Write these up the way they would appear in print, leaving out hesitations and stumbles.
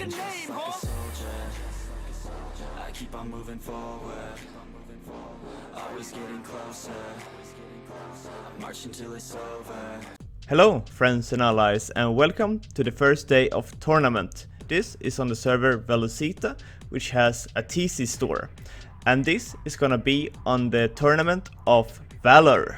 your name, like a soldier. I keep on moving forward, always getting closer. I march until it's over. Hello friends and allies, and welcome to the first day of tournament. This is on the server Valour, which has a TC store, and this is gonna be on the tournament of Valour.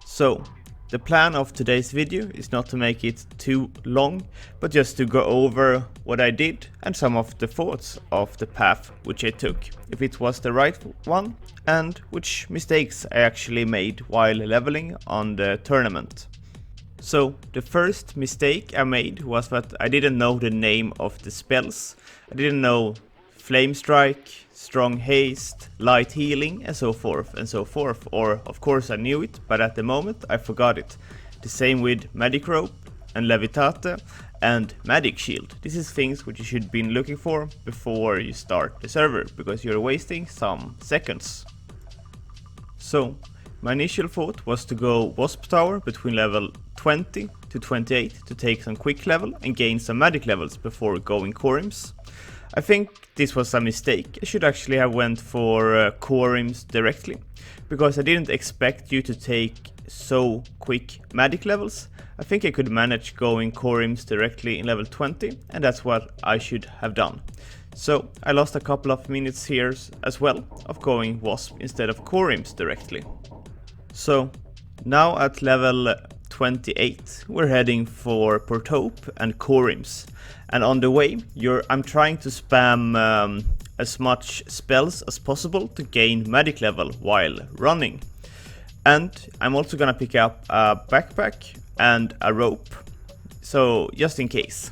So the plan of today's video is not to make it too long, but just to go over what I did and some of the thoughts of the path which I took, if it was the right one, and which mistakes I actually made while leveling on the tournament. So the first mistake I made was that I didn't know the name of the spells. I didn't know Flame Strike, Strong Haste, Light Healing, and so forth and so forth. Or of course I knew it, but at the moment I forgot it. The same with Magic Rope and Levitate and Magic Shield. This is things which you should be looking for before you start the server, because you're wasting some seconds. So my initial thought was to go Wasp Tower between level 20 to 28 to take some quick level and gain some magic levels before going quorums. I think this was a mistake. I should actually have went for quorums directly, because I didn't expect you to take so quick magic levels. I think I could manage going quorums directly in level 20, and that's what I should have done. So I lost a couple of minutes here as well of going Wasp instead of quorums directly. So now at level 28 we're heading for Portope and quorums, and on the way I'm trying to spam as much spells as possible to gain magic level while running. And I'm also gonna pick up a backpack and a rope, so just in case.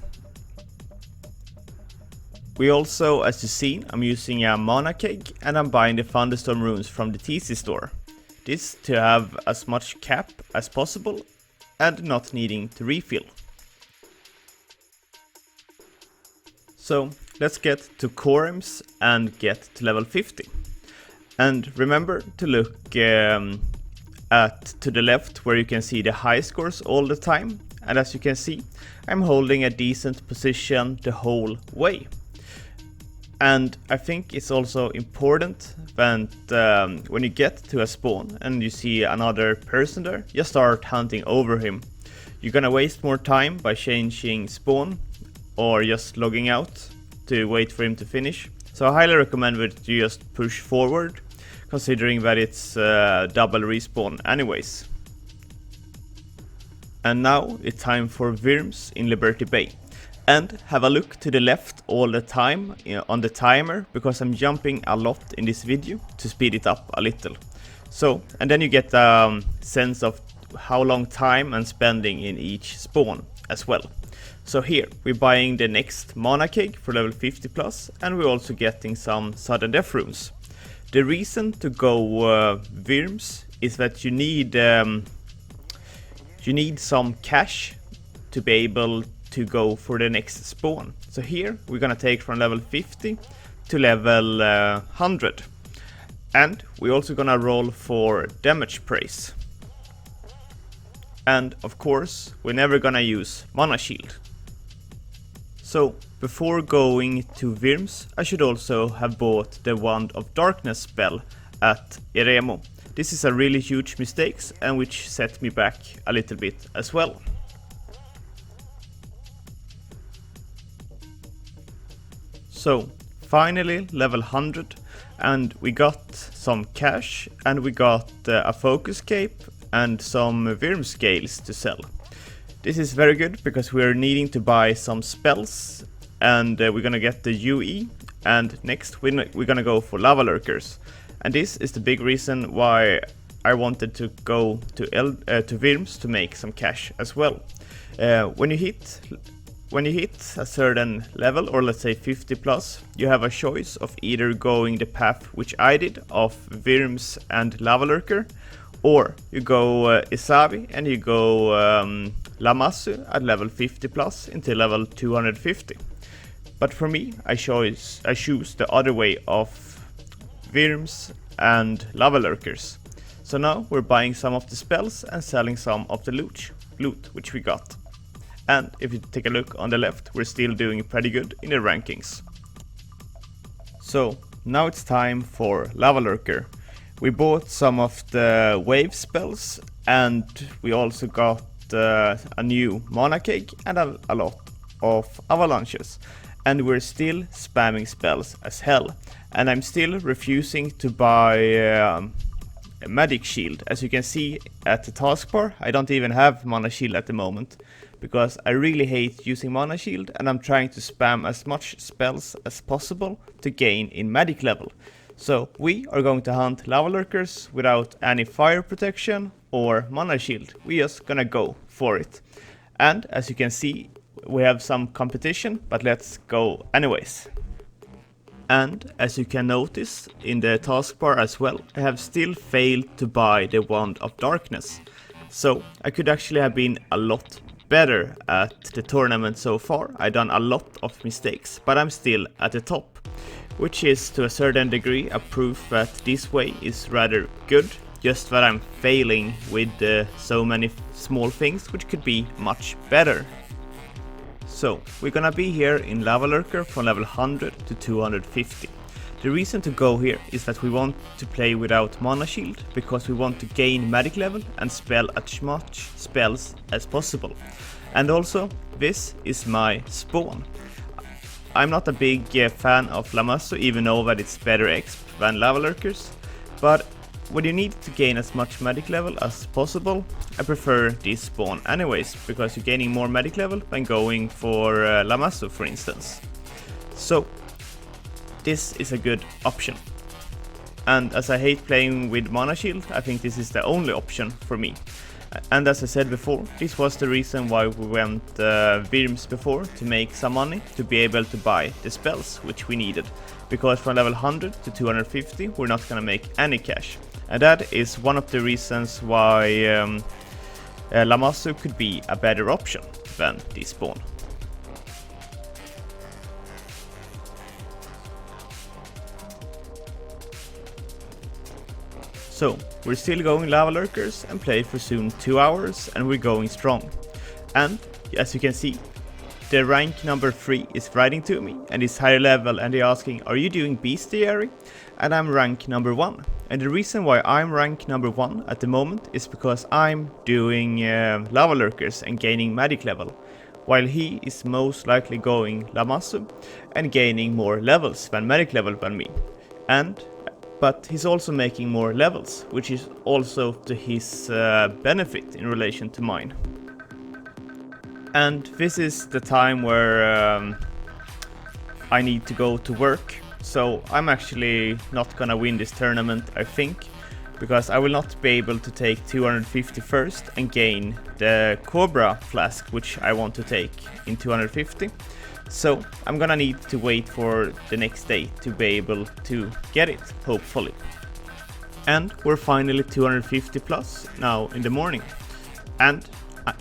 We also, as you see, I'm using a mana keg and I'm buying the Thunderstorm runes from the TC store. This to have as much cap as possible and not needing to refill. So let's get to quorums and get to level 50. And remember to look to the left, where you can see the high scores all the time. And as you can see, I'm holding a decent position the whole way. And I think it's also important that when you get to a spawn and you see another person there, you start hunting over him. You're gonna waste more time by changing spawn or just logging out to wait for him to finish. So I highly recommend that you just push forward, considering that it's double respawn anyways. And now it's time for Wyrms in Liberty Bay. And have a look to the left all the time on the timer, because I'm jumping a lot in this video to speed it up a little. So, and then you get a sense of how long time I'm spending in each spawn as well. So here we're buying the next mana keg for level 50 plus, and we're also getting some sudden death runes. The reason to go Wyrms is that you need some cash to be able to go for the next spawn. So here we're gonna take from level 50 to level 100. And we're also gonna roll for damage praise. And of course we're never gonna use mana shield. So before going to Wyrms, I should also have bought the Wand of Darkness spell at Eremo. This is a really huge mistake, and which set me back a little bit as well. So finally level 100, and we got some cash, and we got a focus cape and some Wyrm scales to sell. This is very good because we're needing to buy some spells, and we're gonna get the UE, and next we're gonna go for lava lurkers. And this is the big reason why I wanted to go to Wyrms to make some cash as well. When you hit a certain level, or let's say 50 plus, you have a choice of either going the path which I did of Wyrms and Lava Lurker, or you go Isabi and you go Lamassu at level 50 plus until level 250. But for me, I choose the other way of Wyrms and Lava Lurkers. So now we're buying some of the spells and selling some of the loot which we got. And if you take a look on the left, we're still doing pretty good in the rankings. So now it's time for Lava Lurker. We bought some of the wave spells, and we also got a new mana cake and a lot of avalanches. And we're still spamming spells as hell. And I'm still refusing to buy a magic shield. As you can see at the taskbar, I don't even have mana shield at the moment, because I really hate using mana shield, and I'm trying to spam as much spells as possible to gain in magic level. So we are going to hunt Lava Lurkers without any fire protection or mana shield. We're just gonna go for it. And as you can see, we have some competition, but let's go anyways. And as you can notice in the taskbar as well, I have still failed to buy the Wand of Darkness. So I could actually have been a lot better at the tournament so far. I've done a lot of mistakes, but I'm still at the top, which is to a certain degree a proof that this way is rather good, just that I'm failing with so many small things which could be much better. So we're gonna be here in Lava Lurker from level 100 to 250. The reason to go here is that we want to play without mana shield, because we want to gain magic level and spell as much spells as possible. And also, this is my spawn. I'm not a big fan of Lamassu, even though that it's better exp than Lava Lurkers, but when you need to gain as much magic level as possible, I prefer this spawn anyways, because you're gaining more magic level than going for Lamassu, for instance. So this is a good option. And as I hate playing with mana shield, I think this is the only option for me. And as I said before, this was the reason why we went Wyrms before, to make some money, to be able to buy the spells which we needed. Because from level 100 to 250 we're not gonna make any cash. And that is one of the reasons why Lamassu could be a better option than this spawn. So we're still going Lava Lurkers and play for soon 2 hours, and we're going strong. And as you can see, the rank number 3 is writing to me and is higher level, and they're asking, are you doing bestiary? And I'm rank number 1. And the reason why I'm rank number 1 at the moment is because I'm doing Lava Lurkers and gaining magic level, while he is most likely going Lamassu and gaining more levels than magic level than me. But he's also making more levels, which is also to his benefit in relation to mine. And this is the time where I need to go to work. So I'm actually not gonna win this tournament, I think, because I will not be able to take 250 first and gain the cobra flask, which I want to take in 250. So I'm gonna need to wait for the next day to be able to get it, hopefully. And we're finally 250 plus now in the morning. And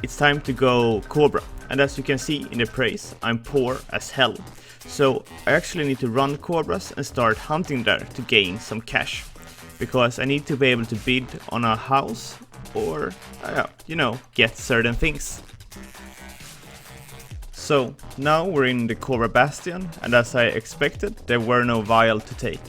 it's time to go cobra. And as you can see in the praise, I'm poor as hell. So I actually need to run cobras and start hunting there to gain some cash. Because I need to be able to bid on a house or, you know, get certain things. So now we're in the Cobra Bastion, and as I expected, there were no vial to take.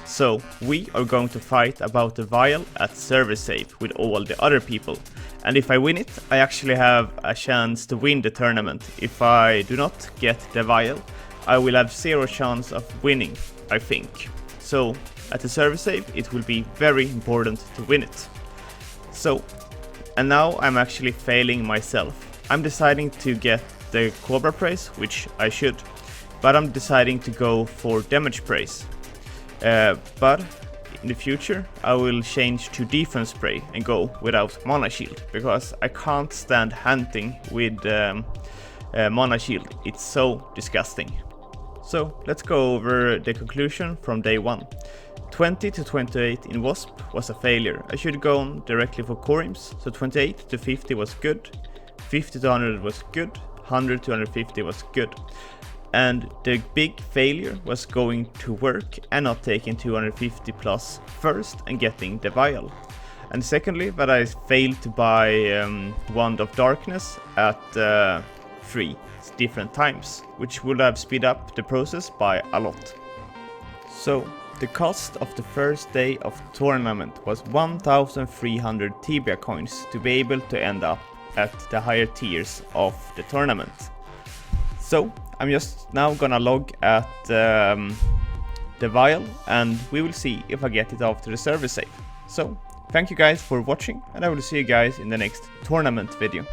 So we are going to fight about the vial at server save with all the other people. And if I win it, I actually have a chance to win the tournament. If I do not get the vial, I will have 0 chance of winning, I think. So at the server save, it will be very important to win it. So, and now I'm actually failing myself. I'm deciding to get the Cobra praise, which I should, but I'm deciding to go for damage praise. But in the future I will change to defense spray and go without mana shield, because I can't stand hunting with mana shield. It's so disgusting. So let's go over the conclusion from day 1. 20 to 28 in Wasp was a failure. I should have gone directly for quorums. So 28 to 50 was good, 50 to 100 was good, 100 to 150 was good. And the big failure was going to work and not taking 250 plus first and getting the vial. And secondly, that I failed to buy Wand of Darkness at 3 different times, which would have speed up the process by a lot. So the cost of the first day of tournament was 1300 Tibia coins to be able to end up at the higher tiers of the tournament. So I'm just now gonna log at the vial, and we will see if I get it after the server save. So thank you guys for watching, and I will see you guys in the next tournament video.